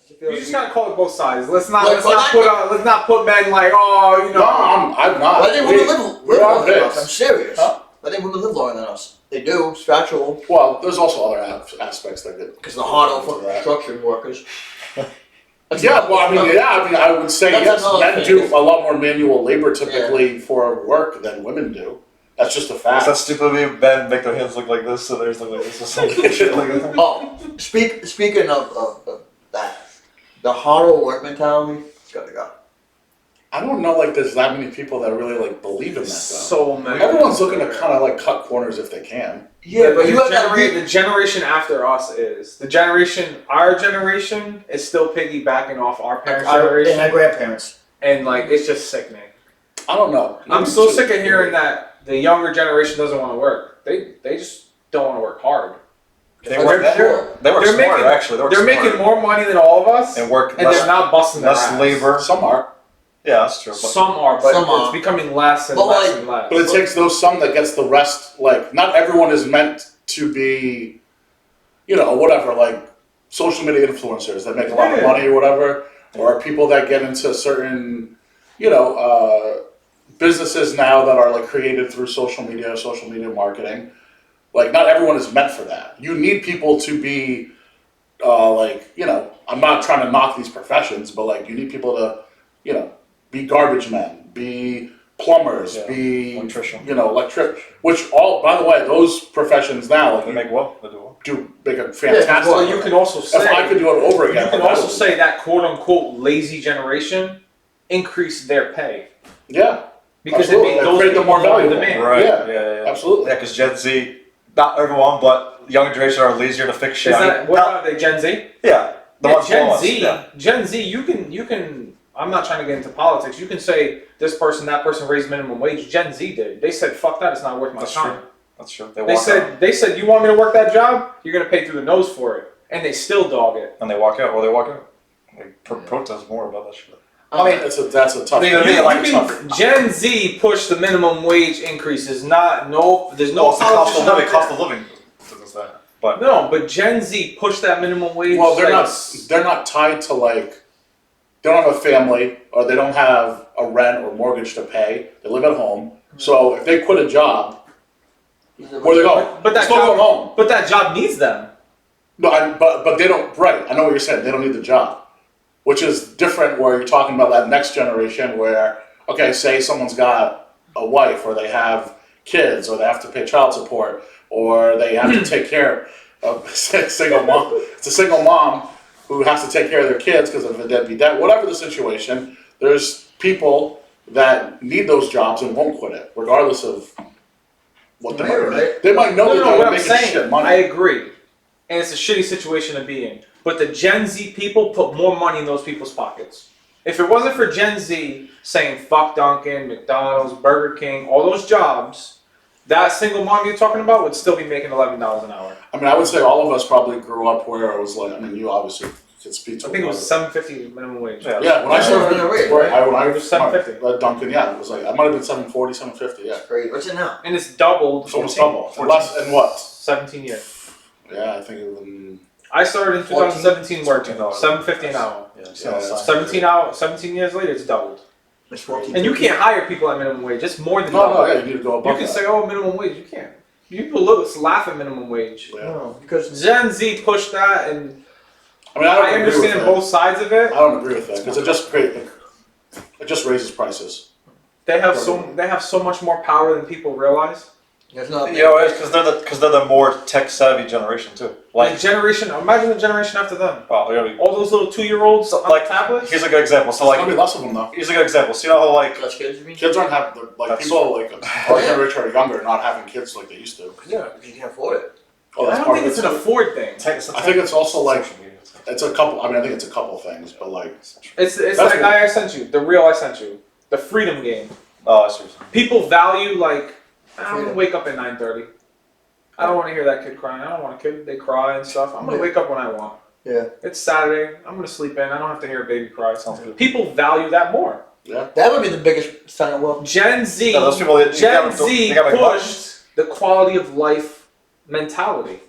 You just gotta call it both sides. Let's not put men like, oh, you know. No, I'm not. I think women live we're longer than on us. I'm serious. Huh? I think women live longer than us. They do. It's factual. Well, there's also other aspects that get. Because the harder construction workers. Yeah, well, I would say That's yes. Men do a lot more manual labor typically for work than women do. That's just a fact. Is that stupid of me? Men make their hands look like this, so theirs look like this, or something shit like that. Oh, speaking of that, the harder work mentality, it's gotta go. I don't know, like, there's that many people that really, like, believe in that, though. So many. Everyone's looking to kind of, like, cut corners if they can. Yeah, but you have that the generation after us is. Our generation is still piggybacking off our parents' generation. And our grandparents. And, like, it's just sickening. I don't know. I'm so sick of hearing that the younger generation doesn't want to work. They just don't want to work hard. They work better. They work smarter, actually. They're making more money than all of us. And work and they're not busting their less ass. labor. Some are. Yeah, that's true. Some are, but it's becoming less and less and less. But it takes those some that gets the rest. Like, not everyone is meant to be, you know, whatever, like, social media influencers that make a lot of money or whatever, or people that get into certain, you know, businesses now that are, like, created through social media marketing. Like, not everyone is meant for that. You need people to be, like, you know, I'm not trying to knock these professions, but, like, you need people to, you know, be garbage men, be plumbers, be electrician. You know, which all, by the way, those professions now, like, they make well, they do well. Do make a fantastic. Well, you can also say, if I could do it over again, you can also say that quote unquote lazy generation increased their pay. Yeah, because it made those people more valuable. Right. Yeah, absolutely. Yeah, because Gen Z, not everyone, but younger generation are lazier to fix shit. What are they? Gen Z? Yeah, Gen Z. Gen Z. You can. I'm not trying to get into politics. You can say this person, that person raised minimum wage. Gen Z did. They said, "Fuck that! It's not worth my time." True. That's true. They said, "You want me to work that job? You're gonna pay through the nose for it," and they still dog it. And they walk out. Well, they walk out. They protest more about that shit. I mean, that's a tough. Gen Z pushed the minimum wage increases. There's no cost of living. But no, but Gen Z pushed that minimum wage. Well, they're not tied to, like, they don't have a family or they don't have a rent or mortgage to pay. They live at home. So if they quit a job, where they go? But that job, home. But that job needs them. No, but they don't. Right, I know what you're saying. They don't need the job, which is different. Where you're talking about that next generation, where okay, say someone's got a wife, or they have kids, or they have to pay child support, or they have to take care of a single mom. It's a single mom who has to take care of their kids because of a deadbeat dad. Whatever the situation, there's people that need those jobs and won't quit it, regardless of what they might make. They might know they're not making shit money. I agree. And it's a shitty situation to be in. But the Gen Z people put more money in those people's pockets. If it wasn't for Gen Z saying fuck Dunkin', McDonald's, Burger King, all those jobs, that single mom you're talking about would still be making $11 an hour. I mean, I would say all of us probably grew up where it was like, I mean, you obviously could speak to I think it was $7.50 minimum wage. Yeah, when I started when I was $7.50. At Dunkin', yeah, it was like, I might have been $7.40, $7.50, yeah. Great. What's it now? And it's doubled. It's almost double. Less in what? 17 years. Yeah, I think it was. I started in 2017 working $7.50 an hour. Yeah, 17 years later, it's doubled. And you can't hire people at minimum wage. It's more than double. No, yeah, you need to go above. You can say, "Oh, minimum wage." You can't. People laugh at minimum wage. Yeah. No, because Gen Z pushed that, and I mean, I understand both sides of it. I don't agree with that because it just raises prices. They have so much more power than people realize. there's not. it's because they're the more tech savvy generation too. Like generation, imagine the generation after them. Oh, they're gonna be, all those little 2-year-olds on like tablets. Here's a good example. So like, there's gonna be less of them though. Here's a good example. So you know how like Less kids, you mean? Kids aren't having like people like our generation or younger not having kids like they used to. Yeah, because you can't afford it. Oh, I don't think it's an afford thing. I think it's also like it's a couple. I mean, I think it's a couple things, but like it's that guy I sent you, the reel I sent you, the freedom game. Oh, I see. People value like I'm gonna wake up at 9:30. I don't want to hear that kid crying. I don't want a kid. They cry and stuff. I'm gonna wake up when I want. Yeah. It's Saturday. I'm gonna sleep in. I don't have to hear a baby cry. People value that more. Yeah. That would be the biggest sign of wealth. Gen Z. No, those people, Gen Z pushed the quality of life mentality.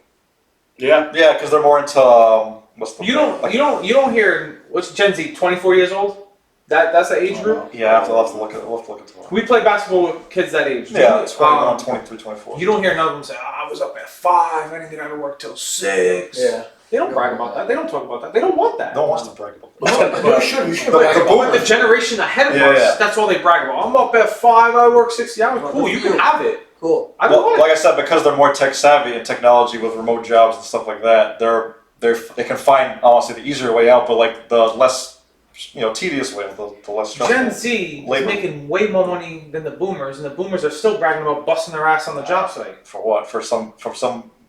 Yeah. Yeah, because they're more into What's the You don't hear what's Gen Z? 24 years old. That's the age group. Yeah, I'll have to look at it. We play basketball with kids that age. Yeah, it's probably around 23, 24. You don't hear none of them say, "I was up at 5. I didn't get out of work till 6." Yeah. They don't brag about that. They don't talk about that. They don't want that. No one wants to brag about You should But, brag about but the generation ahead of Yeah, us, yeah. that's all they brag about. I'm up at 5. I work 60 hours. Cool. You can have it. Cool. I don't Well, want like I said, because they're more tech savvy and technology with remote jobs and stuff like that, they can find honestly the easier way out, but like the less tedious way, the less it. stressful. Gen Z is labor. making way more money than the boomers, and the boomers are still bragging about busting their ass on the job site. For what? For some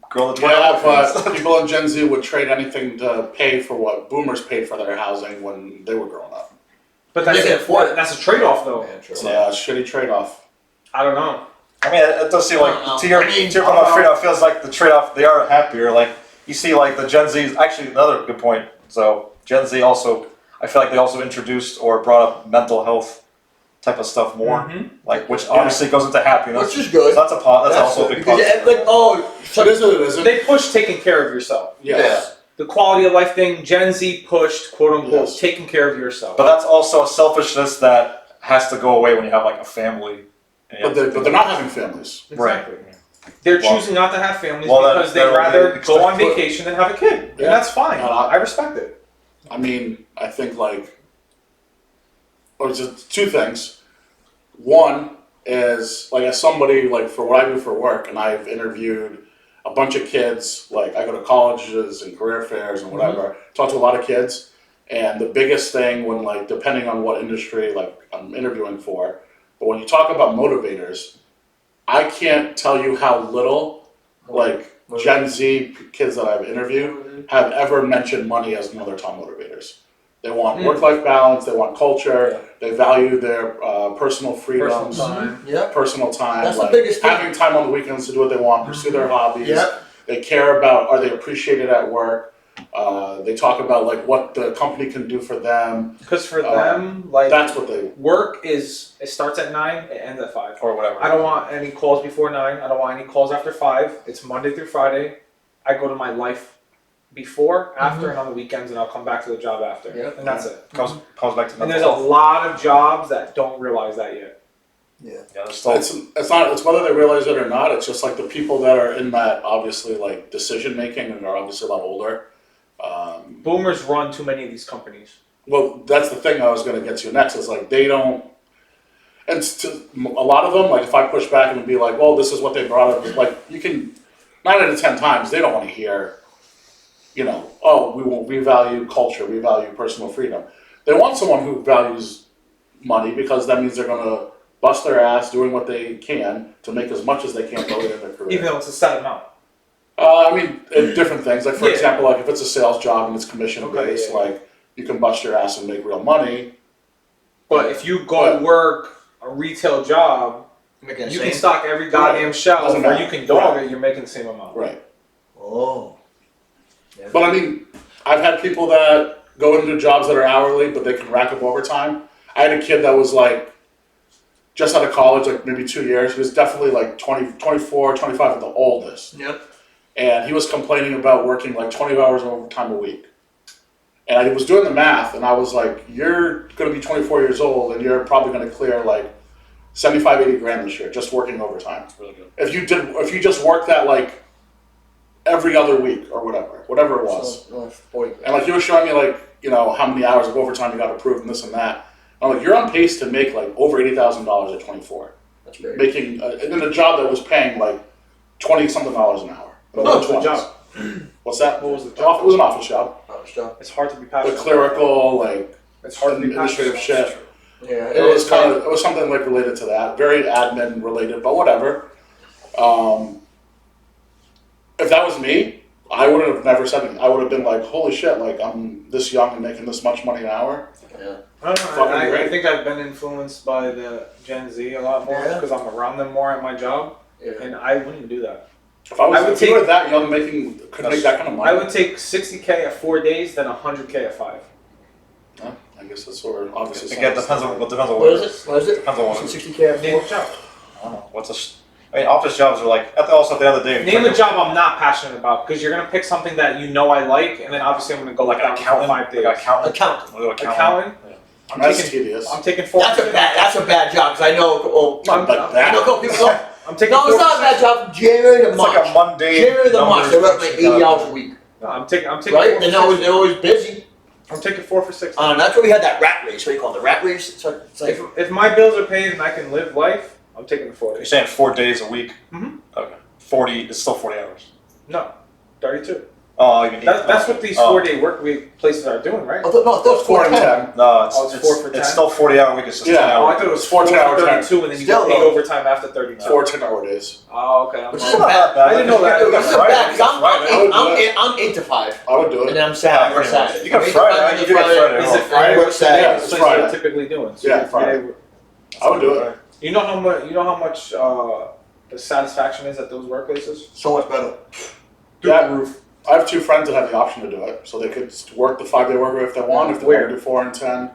girl in the Yeah, 20s. but people in Gen Z would trade anything to pay for what boomers paid for their housing when they were growing up. But that's Yeah, that's a trade-off, though. Yeah, true. Yeah, shitty trade-off. I don't know. I mean, it does seem like to your point about freedom, it feels like the trade-off. They are happier. Like you see, like the Gen Z. Actually, another good point. So Gen Z also, I feel like they also introduced or brought up mental health type of stuff more, Mhm. like which obviously goes into happiness. Which is good. So that's that's also a big because positive. like So it is or it isn't. They push taking care of yourself. Yes. The quality of life thing, Gen Z pushed, quote unquote, Yes. taking care of yourself. But that's also a selfishness that has to go away when you have like a family. And you But have to they're not having families. Exactly. Right. They're Well- choosing not to have families Well, because that- they'd rather that- go on vacation than have a kid. Yeah. And that's fine. I- I respect it. I mean, I think or just two things. One is as somebody for what I do for work, and I've interviewed a bunch of kids. Like I go to colleges and career fairs and whatever. Talk to a lot of kids, and the biggest thing when depending on what industry I'm interviewing for, but when you talk about motivators, I can't tell you how little Gen Z kids that I've interviewed have ever mentioned money as one of their top motivators. They want work-life balance. They want culture. They value their personal freedoms, Yeah. personal time. That's the biggest thing. Having time on the weekends to do what they want, pursue their hobbies. Yeah. They care about, are they appreciated at work? They talk about what the company can do for them. Because for them, That's what they. work it starts at 9, it ends at 5. or whatever. I don't want any calls before 9. I don't want any calls after 5. It's Monday through Friday. I go to my life before, after, and on the weekends, and I'll come back to the job after. Yeah. And that's it. comes back to And mental there's a health. lot of jobs that don't realize that yet. Yeah. Yeah, there's still It's not. It's whether they realize it or not. It's just the people that are in that obviously decision making and are obviously a lot older. Boomers run too many of these companies. Well, that's the thing I was going to get to next. Is they don't. And a lot of them, if I push back and be like, well, this is what they brought up, you can, 9 out of 10 times, they don't want to hear, we value culture, we value personal freedom. They want someone who values money because that means they're going to bust their ass doing what they can to make as much as they can early in their career. Even though it's a set amount. I mean, different things. For Yeah. example, if it's a sales job and it's commission based, yeah. you can bust your ass and make real money. But if you go work a retail job, Making the you same. can stock every goddamn shelf, Doesn't or matter. you can dog Right. it, you're making the same amount. Right. Oh. Yeah. But I mean, I've had people that go into jobs that are hourly, but they can rack up overtime. I had a kid that was just out of college, maybe 2 years. He was definitely 20, 24, 25 at the oldest. Yep. And he was complaining about working 20 hours of overtime a week. And I was doing the math, and I was like, you're going to be 24 years old, and you're probably going to clear 75, 80 grand this year just working overtime. It's really good. If you just worked that every other week or whatever it was. So, 40. And he was showing me how many hours of overtime you got approved and this and that. And I'm you're on pace to make over $80,000 at 24, That's great. making in a job that was paying $20 something an hour. But what was the 20s. job? What's that? What was the job? It was an office job. Office job. It's hard to be The passionate. clerical, It's hard to be administrative passionate. shit. Yeah. It was something related to that, very admin related, but whatever. If that was me, I would have never said anything. I would have been holy shit, I'm this young and making this much money an hour. Yeah. I don't know. Fucking I great. think I've been influenced by the Gen Z a lot more Yeah. because I'm around them more at my job, Yeah. and I wouldn't do that. If I was I would if you take- were that young could make that kind of money. I would take 60K at 4 days, then 100K at 5. Yeah, I guess that's sort of obviously. Again, depends on what What is it? What is it? Depends on what. 60K at Name 4? the job. I don't know. What's I mean, office jobs are like also at the end of the day. Name a job I'm not passionate about, because you're gonna pick something that you know I like, and then obviously I'm gonna go like an down for accountant, 5 days. like an accountant. Accountant. Accountant. I'm That's taking. tedious. I'm taking 4. That's a bad job, because I know, Not like I know a that. couple people go, I'm taking. no, it's 4 not a bad job from January to It's March. like a mundane. January to March, they work like 80 numbers hours a week, No, I'm taking. right? 4 And they're always busy. I'm taking 4 for 6. That's where we had that rat race. What do you call it? The rat race? It's like, If my bills are paid and I can live life, I'm taking the 4 You're days. saying 4 days a week? Mhm. Okay. 40. It's still 40 hours. No, 32. Oh, you mean That's what these 4-day work week places are doing, right? no, I thought it was 4 and 10. No, it's, Oh, it's 4 for 10? it's still 40 hour week. It's just Yeah. 10 Oh, I hours. thought it was 4 4 10-hour for time. 32, and then you Still get paid though. overtime after 32. 4 10-hour days. Oh, okay. I'm Which wrong. isn't bad. I didn't know that. You got This is Friday. bad, You got Friday. I would do it. I'm 8 to 5. I would do And it. then I'm Saturday pretty much. Saturday. You got I'm 8 to Friday, 5 you to do get Friday. Is it and Friday? I work What's the Saturday. day Yeah, of the it's place Friday. you're typically doing? So Yeah, you- Friday. I would do it. You know how much? You know how much the satisfaction is at those workplaces? So much better. Through Yeah. the roof. I have 2 friends that have the option to do it, so they could work the 5-day work week if they want. If they Where? want to do 4 and 10,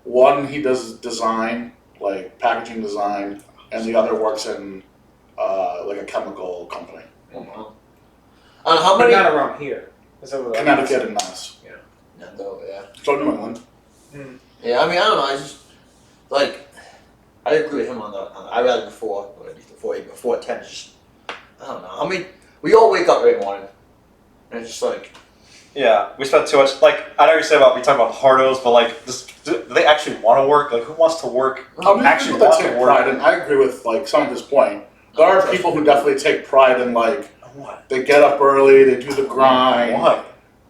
one he does design, like packaging design, and the other works in like a chemical company, How But many? not around here. Is that what Connecticut and Mass. Yeah. So New England. Yeah, I mean, I don't know. I just like I agree with him on I rather before, or at least before 10. It's just I don't know. I mean, we all wake up every morning, and it's just like Yeah, we spent too much. Like I know you say about we talking about hardos, but like, do they actually want to work? Like, who wants to work? I mean, Actually people that want to take work. pride, and I agree with like some of his point. There are people who definitely take pride in like What? they get up early, they do the grind. Why?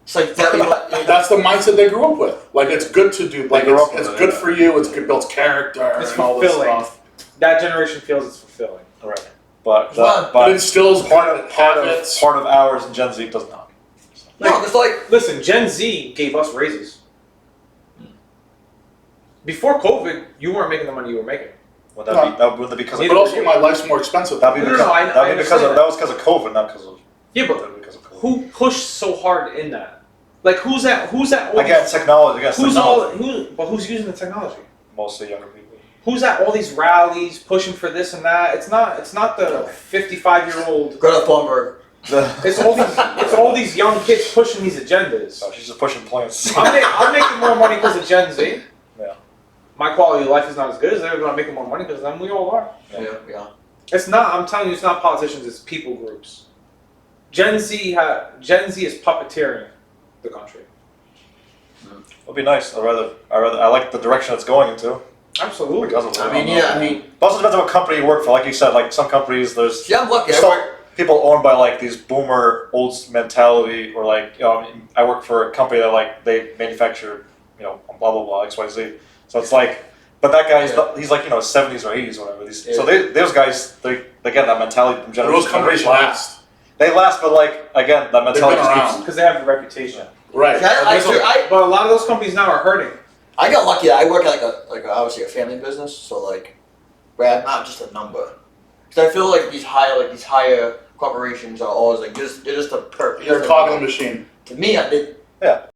it's like that. That's the mindset they grew up with. Like it's good to do. Like grew up it's with it, good yeah. for you. It's good builds character It's and all this fulfilling. stuff. That generation feels it's fulfilling. Right. But Well, It but instills part of habits. ours and Gen Z does not. No, it's like Listen, Gen Z gave us raises. Before COVID, you weren't making the money you were making. Would that be because of But also, my life's more expensive. that'd be No, no, because no, I that'd be because understand of that was because of COVID, not because of Yeah, but that'd be because of COVID. who pushed so hard in that? Like, who's at? All Again, technology. Again, Who's technology. who's using the technology? Mostly younger people. Who's at all these rallies pushing for this and that? It's not the 55-year-old. Greta Thunberg. It's all these young kids pushing these agendas. So she's just pushing plants. I'm making more money because of Gen Z. Yeah. My quality of life is not as good as theirs, but I'm making more money because of them. We all are. Yeah. It's not. I'm telling you, it's not politicians. It's people groups. Gen Z is puppeteering the country. It'd be nice. I like the direction it's going into. Absolutely. Because of it. I mean, yeah. I mean, It also depends on what company you work for. Like you said, like some companies, there's see, I'm lucky. I still work. people owned by like these boomer old mentality, or like I work for a company that like they manufacture blah blah blah XYZ. So it's like, but that guy he's like 70s or 80s or whatever. So those guys they get that mentality from generation Those to companies generation. last. They last, but like again, that mentality been just around. keeps. Because they have a reputation. Right. See, I But a lot of those companies now are hurting. I got lucky. I work at obviously a family business, so like, where I'm not just a number. Because I feel like these higher corporations are always like they're just a perk. You're a cog in the machine. To me, I did. Yeah.